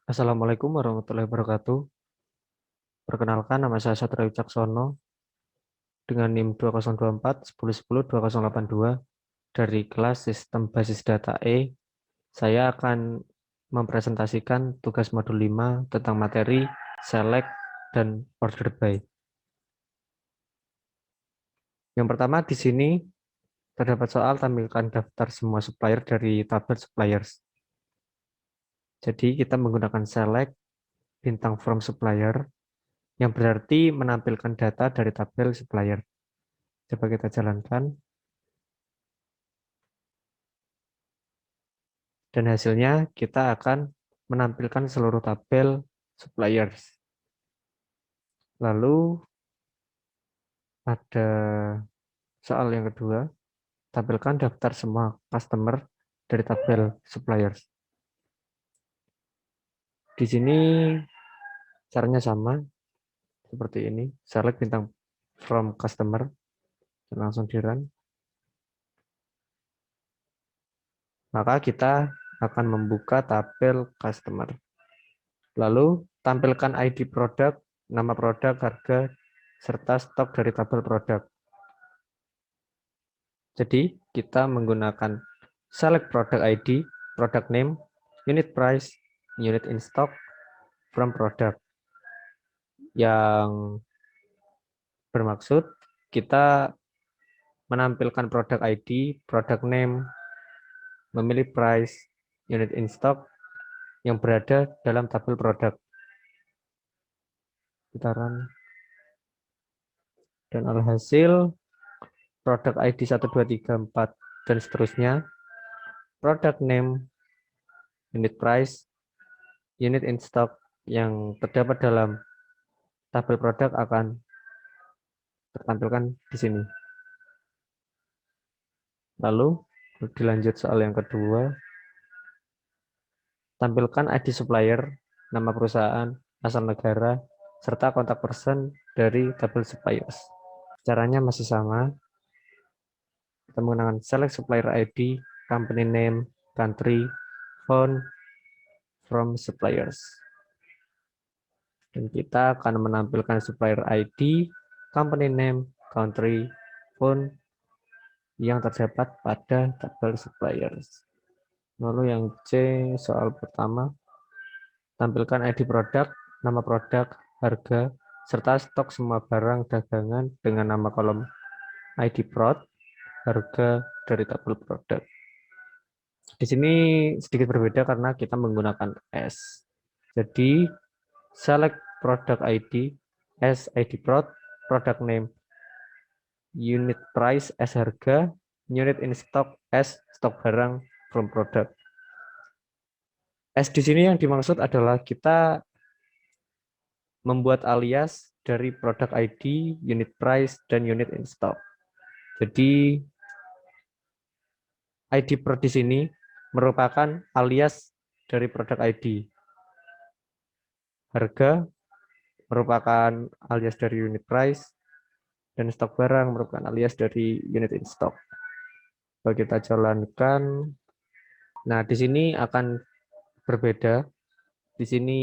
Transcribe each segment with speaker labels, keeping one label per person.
Speaker 1: Assalamualaikum warahmatullahi wabarakatuh. Perkenalkan, nama saya Satrio Wicaksono dengan NIM 2024 1010 2082 dari kelas Sistem Basis Data E. Saya akan mempresentasikan tugas modul 5 tentang materi select dan order by. Yang pertama di sini terdapat soal tampilkan daftar semua supplier dari tabel suppliers. Jadi kita menggunakan select bintang from supplier yang berarti menampilkan data dari tabel supplier. Coba kita jalankan. Dan hasilnya kita akan menampilkan seluruh tabel suppliers. Lalu ada soal yang kedua, tampilkan daftar semua customer dari tabel suppliers. Di sini caranya sama seperti ini, select bintang from customer dan langsung di run. Maka kita akan membuka tabel customer. Lalu tampilkan ID produk, nama produk, harga, serta stok dari tabel produk. Jadi kita menggunakan select product ID, product name, unit price, unit in stock, from product. Yang bermaksud kita menampilkan product ID, product name, memilih price, unit in stock yang berada dalam tabel produk. Kita run. Dan alhasil produk ID 1234 dan seterusnya, product name, unit price, unit in stock yang terdapat dalam tabel produk akan tertampilkan di sini. Lalu dilanjut soal yang kedua, tampilkan ID supplier, nama perusahaan, asal negara, serta kontak person dari tabel suppliers. Caranya masih sama, kita menggunakan select supplier ID, company name, country, phone, from suppliers. Dan kita akan menampilkan supplier ID, company name, country, phone yang terdapat pada tabel suppliers. Lalu yang C, soal pertama, tampilkan ID produk, nama produk, harga, serta stok semua barang dagangan dengan nama kolom ID prod, harga dari tabel produk. Di sini sedikit berbeda karena kita menggunakan S. Jadi, select product ID, S ID prod, product name, unit price, S harga, unit in stock, S stok barang, from product. S di sini yang dimaksud adalah kita membuat alias dari produk ID, unit price, dan unit in stock. Jadi ID per di sini merupakan alias dari produk ID. Harga merupakan alias dari unit price, dan stok barang merupakan alias dari unit in stock. Kalau kita jalankan, nah di sini akan berbeda. Di sini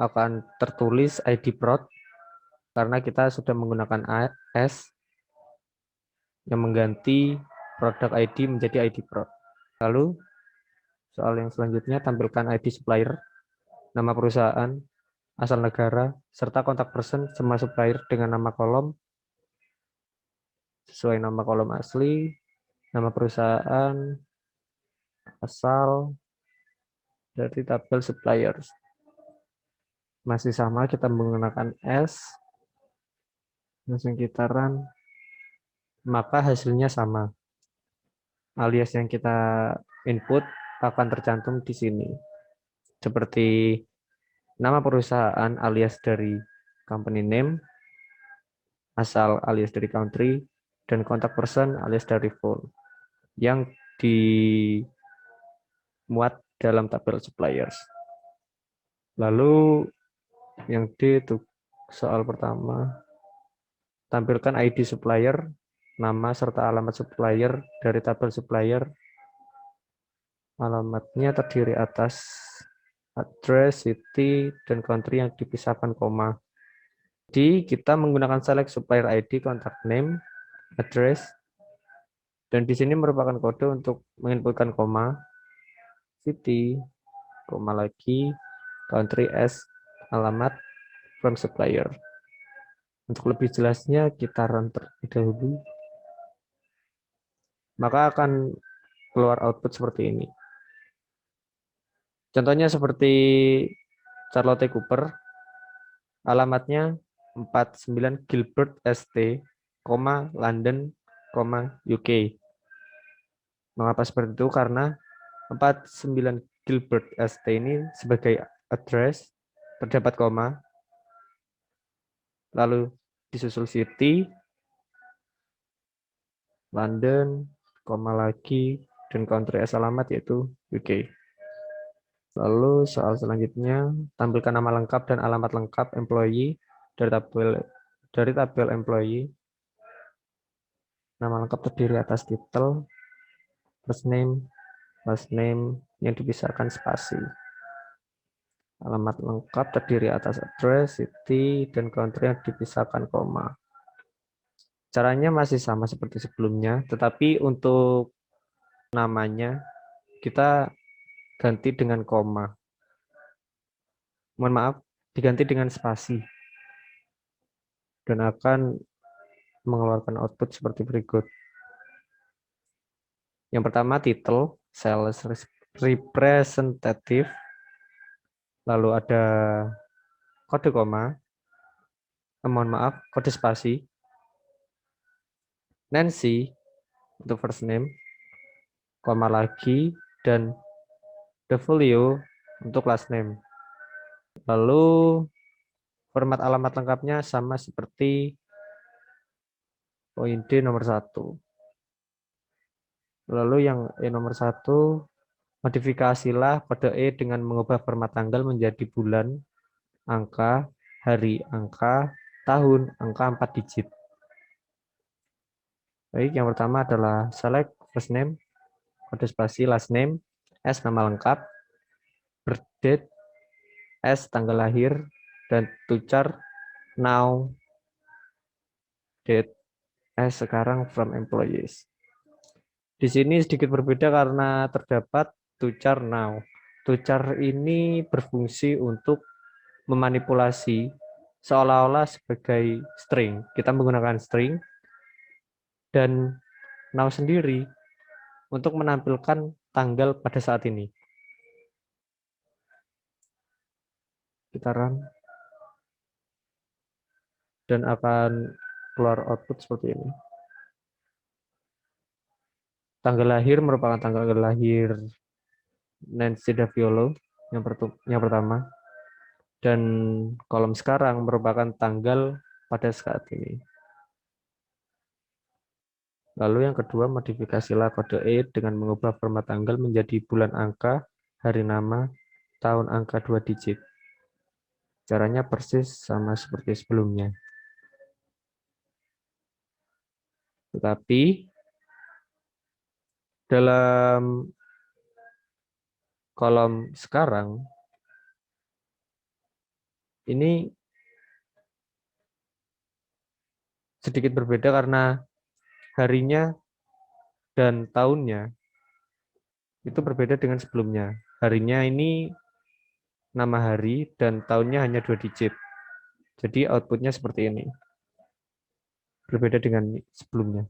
Speaker 1: akan tertulis ID prod karena kita sudah menggunakan S yang mengganti produk ID menjadi ID prod. Lalu soal yang selanjutnya, tampilkan ID supplier, nama perusahaan, asal negara, serta kontak person semua supplier dengan nama kolom sesuai nama kolom asli, nama perusahaan, asal dari tabel suppliers. Masih sama, kita menggunakan S, langsung kita run, maka hasilnya sama. Alias yang kita input akan tercantum di sini. Seperti nama perusahaan alias dari company name, asal alias dari country, dan kontak person alias dari phone yang dimuat dalam tabel suppliers. Lalu yang D itu soal pertama, tampilkan ID supplier, nama serta alamat supplier dari tabel supplier, Alamatnya terdiri atas address, city, dan country yang dipisahkan koma. Jadi kita menggunakan select supplier ID, contact name, address, dan di sini merupakan kode untuk menginputkan koma, city, koma lagi, country as alamat from supplier. Untuk lebih jelasnya kita run terlebih dahulu. Maka akan keluar output seperti ini. Contohnya seperti Charlotte Cooper, alamatnya 49 Gilbert St, London, UK. Mengapa seperti itu? Karena 49 Gilbert St ini sebagai address, terdapat koma, lalu disusul city, London, koma lagi, dan country as alamat yaitu UK. Lalu soal selanjutnya, tampilkan nama lengkap dan alamat lengkap employee dari tabel employee. Nama lengkap terdiri atas titel, first name, last name yang dipisahkan spasi. Alamat lengkap terdiri atas address, city, dan country yang dipisahkan koma. Caranya masih sama seperti sebelumnya, tetapi untuk namanya kita ganti dengan koma. Mohon maaf, diganti dengan spasi. Dan akan mengeluarkan output seperti berikut. Yang pertama title, sales representative, lalu ada kode koma, mohon maaf, kode spasi, Nancy untuk first name, koma lagi, dan W untuk last name. Lalu format alamat lengkapnya sama seperti poin D nomor 1. Lalu yang E nomor 1, modifikasilah kode E dengan mengubah format tanggal menjadi bulan, angka, hari, angka, tahun, angka 4 digit. Baik, yang pertama adalah select first name, kode spasi last name, S nama lengkap, birth date, S tanggal lahir, dan tucar now date, S sekarang from employees. Di sini sedikit berbeda karena terdapat tucar now. Tucar ini berfungsi untuk memanipulasi seolah-olah sebagai string. Kita menggunakan string dan now sendiri untuk menampilkan tanggal pada saat ini. Kita run dan akan keluar output seperti ini. Tanggal lahir merupakan tanggal lahir Nancy Daviolo yang pertama, dan kolom sekarang merupakan tanggal pada saat ini. Lalu yang kedua, modifikasilah kode E dengan mengubah format tanggal menjadi bulan angka, hari nama, tahun angka 2 digit. Caranya persis sama seperti sebelumnya. Tetapi dalam kolom sekarang ini sedikit berbeda karena harinya dan tahunnya itu berbeda dengan sebelumnya. Harinya ini nama hari dan tahunnya hanya 2 digit. Jadi outputnya seperti ini. Berbeda dengan sebelumnya.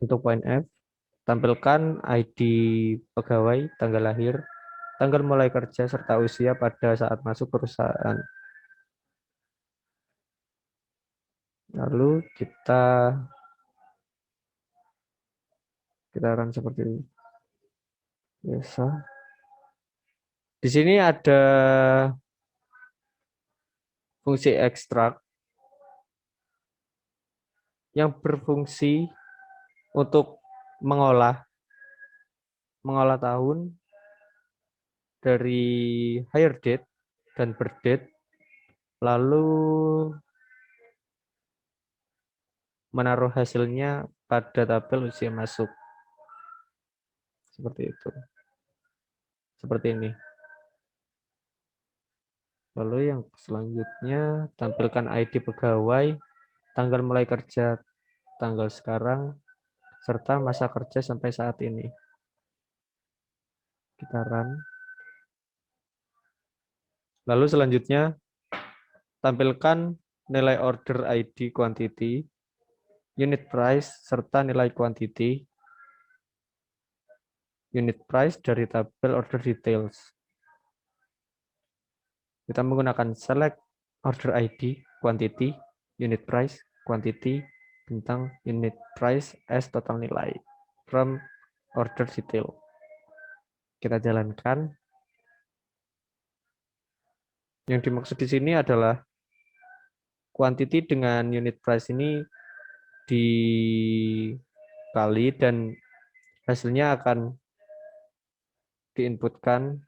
Speaker 1: Untuk poin F, tampilkan ID pegawai, tanggal lahir, tanggal mulai kerja, serta usia pada saat masuk perusahaan. Lalu kita run seperti ini. Biasa. Di sini ada fungsi ekstrak yang berfungsi untuk mengolah tahun dari hire date dan birth date, lalu menaruh hasilnya pada tabel usia masuk. seperti itu. Seperti ini. Lalu yang selanjutnya, tampilkan ID pegawai, tanggal mulai kerja, tanggal sekarang, serta masa kerja sampai saat ini. Kita run. Lalu selanjutnya, tampilkan nilai order ID quantity, unit price, serta nilai quantity, unit price dari tabel order details. Kita menggunakan select order ID, quantity, unit price, quantity, bintang unit price as total nilai from order detail. Kita jalankan. Yang dimaksud di sini adalah quantity dengan unit price ini dikali dan hasilnya akan diinputkan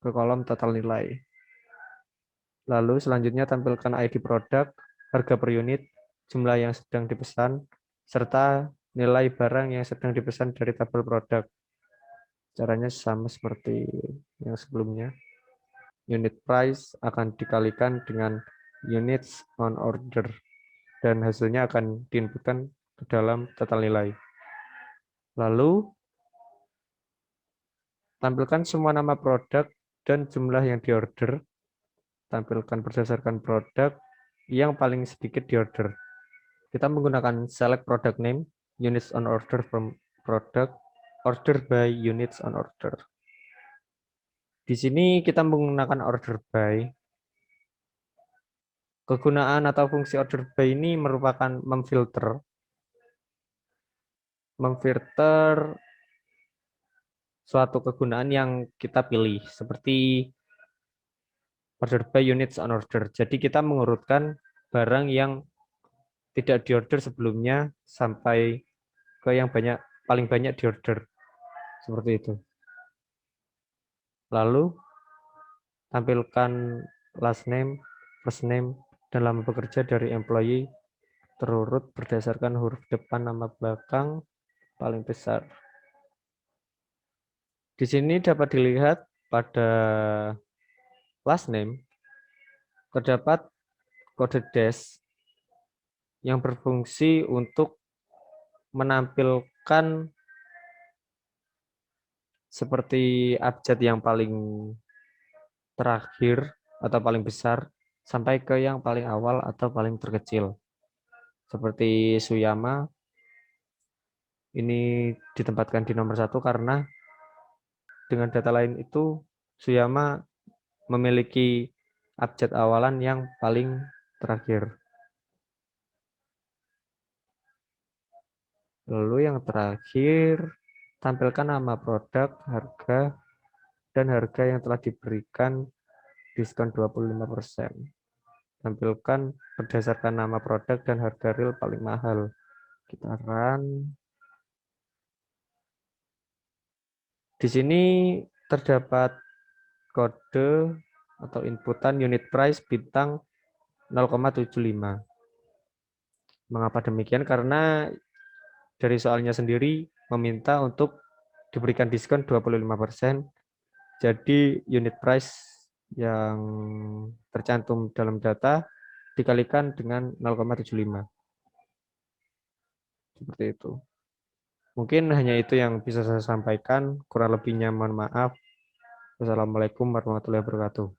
Speaker 1: ke kolom total nilai. Lalu selanjutnya tampilkan ID produk, harga per unit, jumlah yang sedang dipesan, serta nilai barang yang sedang dipesan dari tabel produk. Caranya sama seperti yang sebelumnya. Unit price akan dikalikan dengan units on order dan hasilnya akan diinputkan ke dalam total nilai. Lalu tampilkan semua nama produk dan jumlah yang diorder. Tampilkan berdasarkan produk yang paling sedikit diorder. Kita menggunakan select product name, units on order from product, order by units on order. Di sini kita menggunakan order by. Kegunaan atau fungsi order by ini merupakan memfilter suatu kegunaan yang kita pilih, seperti order by units on order. Jadi kita mengurutkan barang yang tidak diorder sebelumnya sampai ke yang paling banyak diorder. Seperti itu. Lalu tampilkan last name, first name, dan lama bekerja dari employee terurut berdasarkan huruf depan nama belakang paling besar. Di sini dapat dilihat pada last name terdapat kode dash yang berfungsi untuk menampilkan seperti abjad yang paling terakhir atau paling besar sampai ke yang paling awal atau paling terkecil. Seperti Suyama ini ditempatkan di nomor 1 karena dengan data lain itu Suyama memiliki abjad awalan yang paling terakhir. Lalu yang terakhir, tampilkan nama produk, harga, dan harga yang telah diberikan diskon 25%. Tampilkan berdasarkan nama produk dan harga real paling mahal. Kita run. Di sini terdapat kode atau inputan unit price bintang 0,75. Mengapa demikian? Karena dari soalnya sendiri meminta untuk diberikan diskon 25%. Jadi unit price yang tercantum dalam data dikalikan dengan 0,75. Seperti itu. Mungkin hanya itu yang bisa saya sampaikan. Kurang lebihnya mohon maaf. Wassalamualaikum warahmatullahi wabarakatuh.